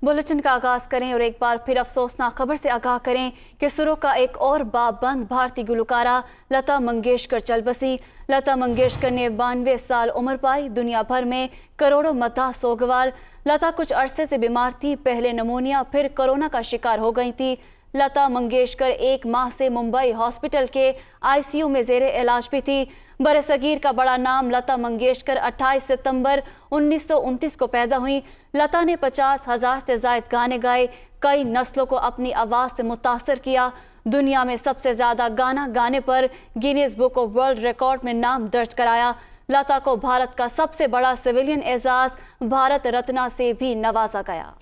Bulletin का आगाज करें और एक बार फिर अफसोसनाक खबर से आगाह करें कि सुरों का एक और बाब बंद भारतीय गुलकारा लता मंगेशकर चल बसी। लता मंगेशकर ने 92 साल उम्र पाई। दुनिया भर में करोड़ों मद्दाह सोगवार। लता कुछ अरसे से बीमार थी, पहले नमूनिया फिर कोरोना का शिकार हो गई थी। लता मंगेशकर 1 माह से मुंबई हॉस्पिटल के आईसीयू में जेरे इलाज भी थी। बरसगीर का बड़ा नाम लता मंगेशकर 28 सितंबर 1929 को पैदा हुई। लता ने 50,000 से ज्यादा गाने गाए, कई नस्लों को अपनी आवाज़ से मुतासर किया। दुनिया में सबसे ज़्यादा गाना गाने पर Guinness book of world record में नाम दर्ज कराया। लता को भारत का सबसे बड़ा सिविलियन एजाज़ भारत रत्न से भी नवाजा गया।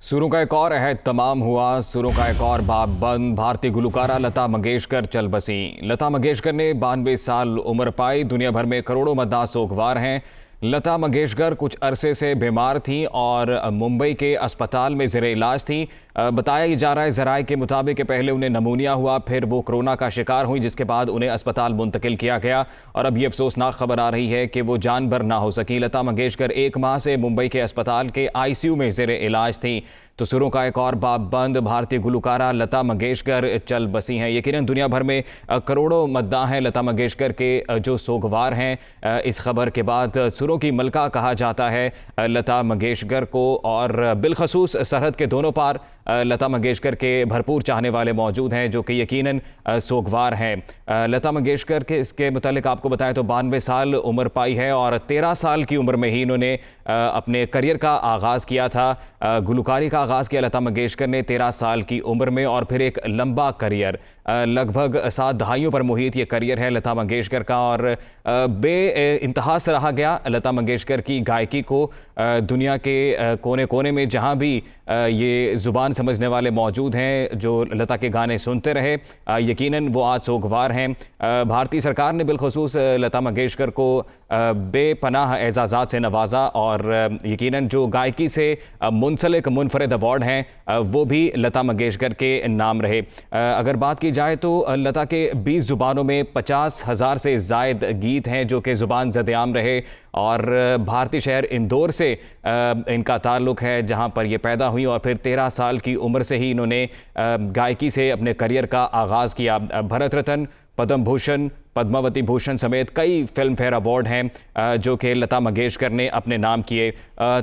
सुरों का एक और अहद तमाम हुआ, सुरों का एक और बाब बंद। भारतीय गुलकारा लता मंगेशकर चल बसी। लता मंगेशकर ने 92 साल उम्र पाई। दुनिया भर में करोड़ों मद्दाह सोगवार हैं। लता मंगेशकर कुछ अरसे से बीमार थी और मुंबई के अस्पताल में ज़ेरे इलाज थी। बताया जा रहा है ज़राए के मुताबिक कि पहले उन्हें नमूनिया हुआ, फिर वो कोरोना का शिकार हुई, जिसके बाद उन्हें अस्पताल मुंतकिल किया गया और अब ये अफसोसनाक खबर आ रही है कि वो जान बर ना हो सकी। लता मंगेशकर 1 माह से मुंबई के अस्पताल के आईसीयू में ज़ेरे इलाज थी। तो सुरों का एक और बाब बंद। भारतीय गुलकारा लता मंगेशकर चल बसी हैं। यकीनन दुनिया भर में करोड़ों मद्दाह हैं लता मंगेशकर के जो सोगवार हैं। इस खबर के बाद सुरों की मलका कहा जाता है लता मंगेशकर को, और बिलखसूस सरहद के दोनों पार लता मंगेशकर के भरपूर चाहने वाले मौजूद हैं जो कि यकीनन सोगवार हैं। लता मंगेशकर के इसके मुतालिक आपको बताएं तो 92 साल उम्र पाई है और 13 साल की उम्र में ही इन्होंने अपने करियर का आगाज़ किया था। गुलकारी का आगाज़ किया लता मंगेशकर ने 13 साल की उम्र में, और फिर एक लंबा करियर, लगभग 7 दहाइयों पर मुहित ये करियर है लता मंगेशकर का, और बे इंतहा सराहा गया लता मंगेशकर की गायकी को। दुनिया के कोने कोने में जहाँ भी ये ज़ुबान समझने वाले मौजूद हैं जो लता के गाने सुनते रहे, यकीनन वो आज सोगवार हैं। भारतीय सरकार ने बिलखसूस लता मंगेशकर को बेपनाह एजाज़ात से नवाजा, और यकीनन जो गायकी से मुंसलिक मुनफरद अवार्ड हैं वो भी लता मंगेशकर के नाम रहे। अगर बात की जाए तो लता के 20 ज़ुबानों में 50,000 से ज़ायद गीत हैं जो कि ज़ुबान ज़द-ए-आम रहे, और भारतीय शहर इंदौर से इनका ताल्लुक़ है जहां पर ये पैदा हुई, और फिर 13 साल की उम्र से ही इन्होंने गायकी से अपने करियर का आगाज़ किया। भारत रत्न, पद्म भूषण, पद्मावती भूषण समेत कई फिल्म फेयर अवार्ड हैं जो कि लता मंगेशकर ने अपने नाम किए।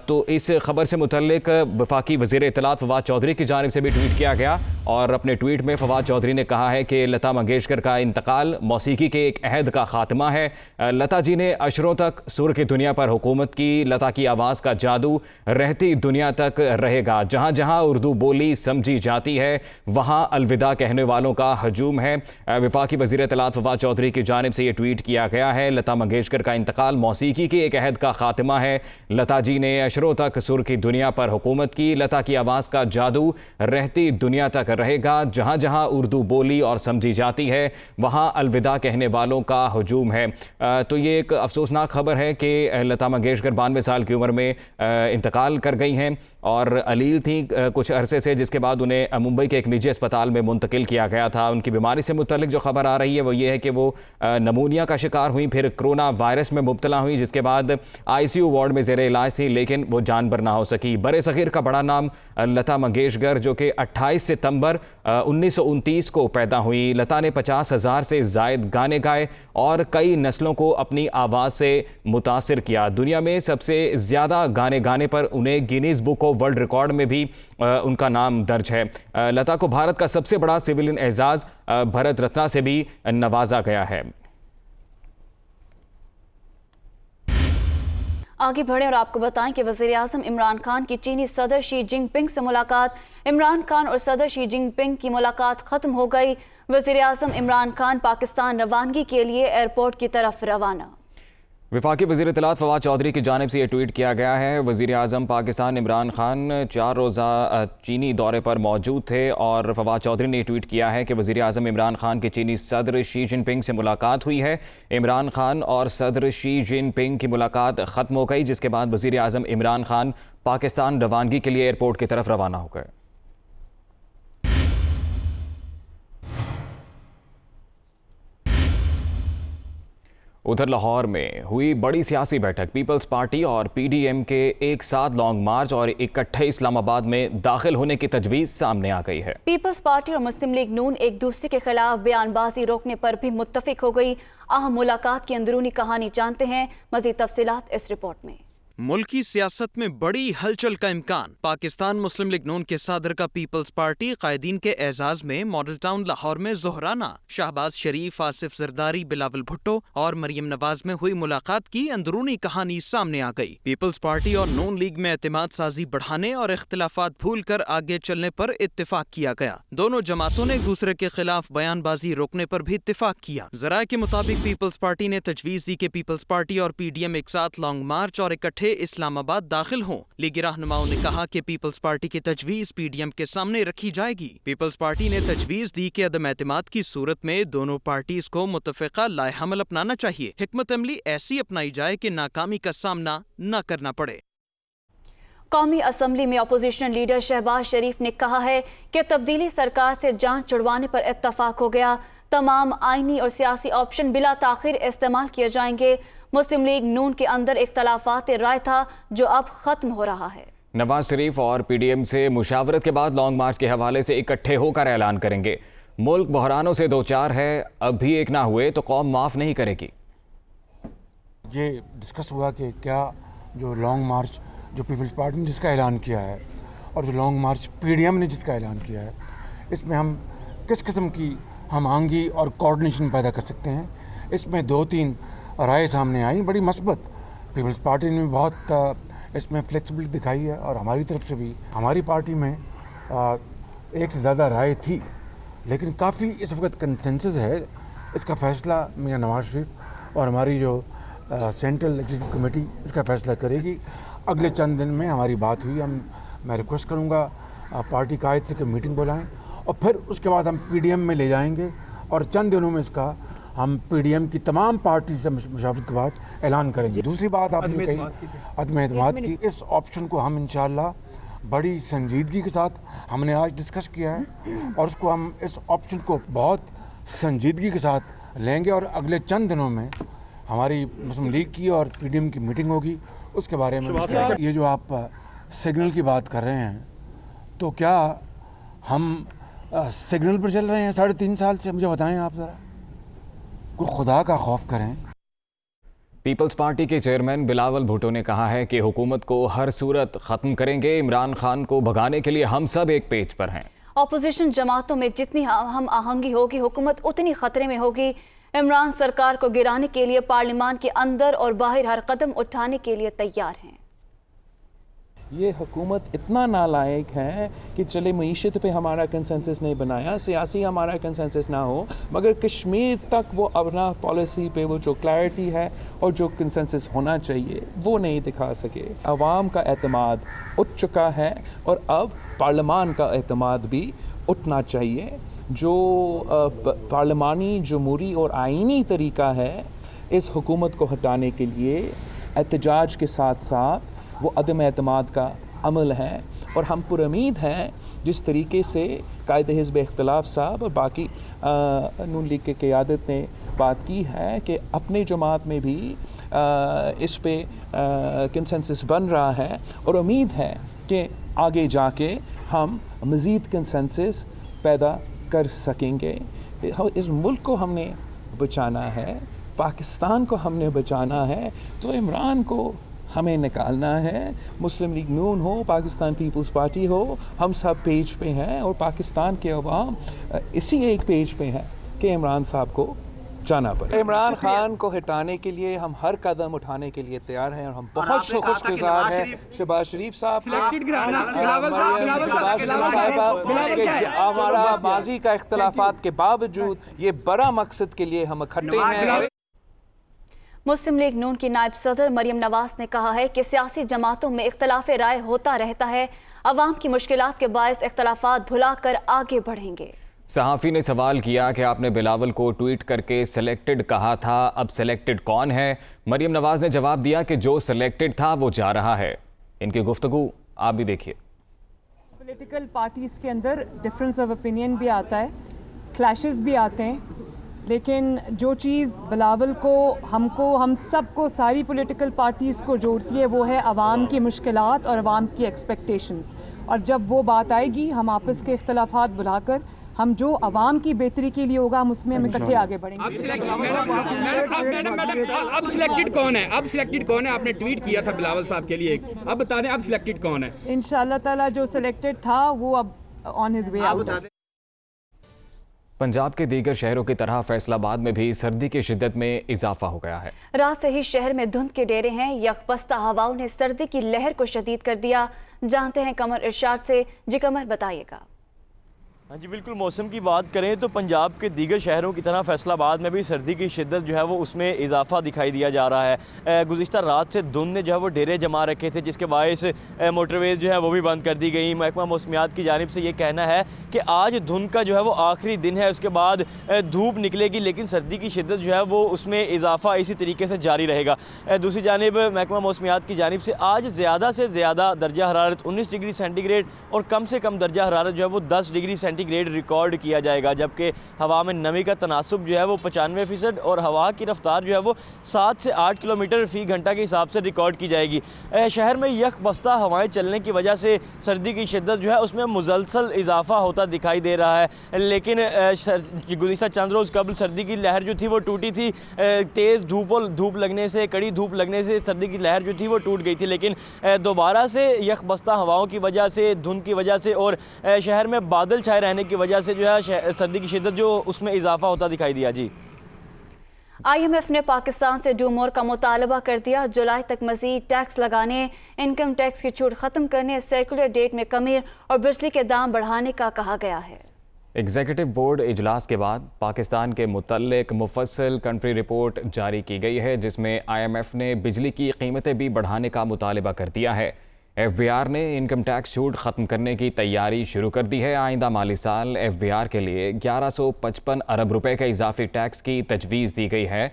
तो इस खबर से मुतल्लिक वफाकी वज़ीर इत्तलात फवाद चौधरी की जानिब से भी ट्वीट किया गया, और अपने ट्वीट में फवाद चौधरी ने कहा है कि लता मंगेशकर का इंतकाल मौसीकी के एक अहद का ख़ात्मा है। लता जी ने अशरों तक सुर की दुनिया पर हुकूमत की। लता की आवाज़ का जादू रहती दुनिया तक रहेगा। जहाँ जहाँ उर्दू बोली समझी जाती है वहाँ अलविदा कहने वालों का हजूम है। वफाकी वज़ीर इत्तलात फवाद चौधरी की जानिब से ये ट्वीट किया गया है। लता मंगेशकर का इंतकाल मौसीकी के एक अहद का खात्मा है। लता जी ने अशरों तक सुर की दुनिया पर हुकूमत की। लता की आवाज़ का जादू रहती दुनिया तक रहेगा। जहाँ जहाँ उर्दू बोली और समझी जाती है वहाँ अलविदा कहने वालों का हजूम है। तो ये एक अफसोसनाक खबर है कि लता मंगेशकर 92 साल की उम्र में इंतकाल कर गई हैं, और अलील थी कुछ अरसे से, जिसके बाद उन्हें मुंबई के एक निजी अस्पताल में मुंतकिल किया गया था। उनकी बीमारी से मुतल्लिक जो खबर आ रही है वो ये है कि वो नमूनिया का शिकार हुई, फिर कोरोना वायरस में मुब्तला हुई, जिसके बाद आईसीयू वार्ड में ज़ेरे इलाज थी, लेकिन वो जान बर ना हो सकी। बरसगीर का बड़ा नाम लता मंगेशकर जो कि 28 सितंबर 1929 को पैदा हुई। लता ने 50,000 से ज़ायद गाने गाए और कई नस्लों को अपनी आवाज़ से मुतासिर किया। दुनिया में सबसे ज़्यादा गाने गाने पर उन्हें Guinness book of world record में भी उनका नाम दर्ज है। लता को भारत का सबसे बड़ा सिविलियन एजाज़ भारत रत्न से भी नवाजा गया है। आगे बढ़े और आपको बताएं कि वज़ीर आज़म इमरान खान की चीनी सदर शी जिनपिंग से मुलाकात। इमरान खान और सदर शी जिनपिंग की मुलाकात ख़त्म हो गई। वज़ीर आज़म इमरान खान पाकिस्तान रवानगी के लिए एयरपोर्ट की तरफ रवाना। वफाकी वज़ीर इत्तलात फवाद चौधरी की जानिब से ये ट्वीट किया गया है। वज़ीर आज़म पाकिस्तान इमरान खान 4 रोज़ा चीनी दौरे पर मौजूद थे, और फवाद चौधरी ने ट्वीट किया है कि वज़ीर आज़म इमरान खान की चीनी सदर शी जिनपिंग से मुलाकात हुई है। इमरान खान और सदर शी जिनपिंग की मुलाकात ख़त्म हो गई, जिसके बाद वज़ीर आज़म इमरान खान पाकिस्तान रवानगी के लिए एयरपोर्ट की तरफ रवाना हो गए। उधर लाहौर में हुई बड़ी सियासी बैठक। पीपल्स पार्टी और पीडीएम के एक साथ लॉन्ग मार्च और इकट्ठे इस्लामाबाद में दाखिल होने की तजवीज़ सामने आ गई है। पीपल्स पार्टी और मुस्लिम लीग नून एक दूसरे के खिलाफ बयानबाजी रोकने पर भी मुत्तफिक हो गई। अहम मुलाकात की अंदरूनी कहानी जानते हैं, मज़ीद तफसीलात इस रिपोर्ट में। मुल्की सियासत में बड़ी हलचल का इम्कान। पाकिस्तान मुस्लिम लीग नून के सदर का पीपल्स पार्टी कायदीन के एजाज में मॉडल टाउन लाहौर में जोहराना शहबाज शरीफ, आसिफ जरदारी, बिलावल भुट्टो और मरियम नवाज में हुई मुलाकात की अंदरूनी कहानी सामने आ गई। पीपल्स पार्टी और नून लीग में एतमाद साजी बढ़ाने और इख्तिलाफात भूल कर आगे चलने पर इत्तेफाक किया गया। दोनों जमातों ने एक दूसरे के खिलाफ बयानबाजी रोकने पर भी इत्तेफाक किया। जराये के मुताबिक पीपल्स पार्टी ने तजवीज दी कि पीपल्स पार्टी और पीडीएम एक साथ लॉन्ग मार्च और इकट्ठे इस्लामाबाद दाखिल हों। लीगी रहनुमाओं ने कहा कि पीपल्स पार्टी की तजवीज पीडीएम के सामने रखी जाएगी। पीपल्स पार्टी ने तजवीज दी कि अदम एतमाद की सूरत में दोनों पार्टीज को मुतफ़िका लाए-हमल अपनाना चाहिए। हिकमत अमली ऐसी अपनाई जाए कि नाकामी का सामना न करना पड़े। कौमी असम्बली में अपोजिशन लीडर शहबाज शरीफ ने कहा है कि तब्दीली सरकार से जान छुड़वाने पर इत्तफाक हो गया। तमाम आईनी और सियासी ऑप्शन बिला ताखिर इस्तेमाल किए जाएंगे। मुस्लिम लीग नून के अंदर इख्तलाफात राय था जो अब खत्म हो रहा है। नवाज शरीफ और पीडीएम से मुशावरत के बाद लॉन्ग मार्च के हवाले से इकट्ठे होकर ऐलान करेंगे। मुल्क बहरानों से दो चार है, अब भी एक ना हुए तो कौम माफ़ नहीं करेगी। ये डिस्कस हुआ कि क्या जो लॉन्ग मार्च जो पीपल्स पार्टी ने जिसका ऐलान किया है और जो लॉन्ग मार्च पीडीएम ने जिसका ऐलान किया है, इसमें हम किस किस्म की हम आंगी और कोऑर्डिनेशन पैदा कर सकते हैं। इसमें दो तीन राय सामने आई, बड़ी मस्बत। पीपल्स पार्टी ने भी बहुत इसमें फ्लेक्सिबिलिटी दिखाई है और हमारी तरफ से भी। हमारी पार्टी में एक से ज़्यादा राय थी, लेकिन काफ़ी इस वक्त कंसेंसस है। इसका फ़ैसला मियां नवाज शरीफ और हमारी जो सेंट्रल एग्जीक्यूटिव कमेटी इसका फ़ैसला करेगी। अगले चंद दिन में हमारी बात हुई। मैं रिक्वेस्ट करूँगा पार्टी कायद से कि मीटिंग बुलाएं और फिर उसके बाद हम पीडीएम में ले जाएंगे और चंद दिनों में इसका हम पीडीएम की तमाम पार्टी से मुशावरत के बाद ऐलान करेंगे। दूसरी बात आपने कही अदम एतमाद की, इस ऑप्शन को हम इंशाअल्लाह बड़ी संजीदगी के साथ हमने आज डिस्कस किया है और उसको हम इस ऑप्शन को बहुत संजीदगी के साथ लेंगे और अगले चंद दिनों में हमारी मुस्लिम लीग की और पीडीएम की मीटिंग होगी। उसके बारे में ये जो आप सिग्नल की बात कर रहे हैं, तो क्या हम सिग्नल पर चल रहे हैं 3.5 साल से? मुझे बताएं आप ज़रा, कोई खुदा का खौफ करें। पीपल्स पार्टी के चेयरमैन बिलावल भुट्टो ने कहा है कि हुकूमत को हर सूरत ख़त्म करेंगे। इमरान खान को भगाने के लिए हम सब एक पेज पर हैं। अपोजिशन जमातों में जितनी हम आहंगी होगी, हुकूमत उतनी खतरे में होगी। इमरान सरकार को गिराने के लिए पार्लियामान के अंदर और बाहर हर कदम उठाने के लिए तैयार हैं। ये हुकूमत इतना नालायक है कि चले मईशत पे हमारा कंसेंसस नहीं बनाया, सियासी हमारा कंसेंसस ना हो, मगर कश्मीर तक वो अपना पॉलिसी पे वो जो क्लैरिटी है और जो कंसेंसस होना चाहिए वो नहीं दिखा सके। अवाम का एतमाद उठ चुका है और अब पार्लियामान का एतमाद भी उठना चाहिए। जो पार्लियामानी जमहूरी और आईनी तरीका है इस हुकूमत को हटाने के लिए एहतजाज के साथ साथ वो अदम एतमाद का अमल है। और हम पुरुमीद हैं जिस तरीके से कायद हिज़्ब इख्तिलाफ साहब और बाकी नून लीग के क़यादत ने बात की है कि अपने जमात में भी इस पे कंसेंसस बन रहा है और उम्मीद है कि आगे जाके हम मज़ीद कंसेंसस पैदा कर सकेंगे। इस मुल्क को हमने बचाना है, पाकिस्तान को हमने बचाना है, तो इमरान को हमें निकालना है। मुस्लिम लीग नून हो, पाकिस्तान पीपल्स पार्टी हो, हम सब पेज पे हैं और पाकिस्तान के अवाम इसी एक पेज पे हैं कि इमरान साहब को जाना पड़े। इमरान खान को हटाने के लिए हम हर कदम उठाने के लिए तैयार हैं और हम बहुत शुक्रगुजार हैं शहबाज शरीफ साहब हमारा माजी का इख्तलाफात के बावजूद ये बड़ा मकसद के लिए हम इकट्ठे हैं। मुस्लिम लीग नून की नायब सदर मरियम नवाज ने कहा है कि सियासी जमातों में इख्तलाफ राय होता रहता है, अवाम की मुश्किलात के बायस इख्तलाफात भुलाकर आगे बढ़ेंगे। सहाफ़ी ने सवाल किया कि आपने बिलावल को ट्वीट करके सिलेक्टेड कहा था, अब सिलेक्टेड कौन है? मरियम नवाज ने जवाब दिया कि जो सिलेक्टेड था वो जा रहा है। इनकी गुफ्तगू आप भी देखिए। पॉलिटिकल पार्टीज के अंदर डिफरेंस ऑफ ओपिनियन भी आता है, क्लैशेस भी आते हैं, लेकिन जो चीज़ बिलावल को, हमको, हम सबको, सारी पॉलिटिकल पार्टीज़ को जोड़ती है वो है आवाम की मुश्किलात और आवाम की एक्सपेक्टेशंस। और जब वो बात आएगी हम आपस के इख्तलाफात बुलाकर हम जो आवाम की बेहतरी के लिए होगा हम उसमें हम इकट्ठे आगे बढ़ेंगे। अब सिलेक्टेड कौन है? अब सिलेक्टेड कौन है? आपने ट्वीट किया था बिलावल साहब के लिए, अब बता दें अब सिलेक्टेड कौन है? इंशाअल्लाह ताला जो सिलेक्टेड था वो अब on his way out. Punjab के दीगर शहरों की तरह फैसलाबाद में भी सर्दी की शिद्दत में इजाफा हो गया है। रात से ही शहर में धुंध के डेरे हैं। यकबस्ता हवाओं ने सर्दी की लहर को शदीद कर दिया। जानते हैं कमर इरशाद से। जी कमर, बताइएगा। हाँ जी बिल्कुल, मौसम की बात करें तो पंजाब के दीगर शहरों की तरह फैसलाबाद में भी सर्दी की शिद्दत जो है वो उसमें इजाफा दिखाई दिया जा रहा है। गुज़िश्ता रात से धुंध ने जो है वो डेरे जमा रखे थे, जिसके बायस मोटरवेज जो है वो भी बंद कर दी गई। महकमा मौसमियात की जानिब से ये कहना है कि आज धुंध का जो है वो आखिरी दिन है, उसके बाद धूप निकलेगी, लेकिन सर्दी की शिद्दत जो है वो उसमें इजाफा इसी तरीके से जारी रहेगा। दूसरी जानिब महकमा मौसमियात की जानिब से आज ज़्यादा से ज़्यादा दर्जा हरारत 19 डिग्री सेंटीग्रेड और कम से कम दर्जा हरारत जो है वो 10 डिग्री सेंटीग्रेड रिकॉर्ड किया जाएगा, जबकि हवा में नमी का तनासुब जो है वो 95% और हवा की रफ्तार जो है वो 7 से 8 किलोमीटर फ़ी घंटा के हिसाब से रिकॉर्ड की जाएगी। शहर में यकबस्ता हवाएं चलने की वजह से सर्दी की शिद्दत जो है उसमें मुसलसल इजाफा होता दिखाई दे रहा है, लेकिन गुज़िश्ता चंद रोज़ कबल सर्दी की लहर जो थी वो टूटी थी। तेज़ धूप लगने से, कड़ी धूप लगने से सर्दी की लहर जो थी वो टूट गई थी, लेकिन दोबारा से यकबस्ता हवाओं की वजह से, धुंध की वजह से और शहर में बादल छाए रहने की वजह से जो है सर्दी की शिद्दत जो उसमें इजाफा होता दिखाई दिया। जी, IMF ने पाकिस्तान से डू मोर का मुतालबा कर दिया। जुलाई तक मजीद टैक्स लगाने, इनकम टैक्स की छूट ख़त्म करने, सर्कुलर डेट में कमी और बिजली के दाम बढ़ाने का कहा गया है। एग्जीक्यूटिव बोर्ड इजलास के बाद पाकिस्तान के मुतल्लिक मुफस्सल कंट्री रिपोर्ट जारी की गई है, जिसमें IMF ने बिजली की कीमतें भी बढ़ाने का मुतालबा कर दिया है। FBR ने इनकम टैक्स छूट ख़त्म करने की तैयारी शुरू कर दी है। आइंदा माली साल FBR के लिए 1155 अरब रुपए के इजाफी टैक्स की तजवीज़ दी गई है।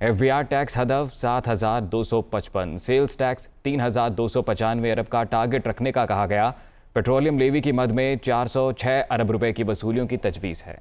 FBR टैक्स हदफ 7,255, सेल्स टैक्स 3,295 अरब का टारगेट रखने का कहा गया। पेट्रोलियम लेवी की मद में 406 अरब रुपए की वसूलियों की तजवीज़ है।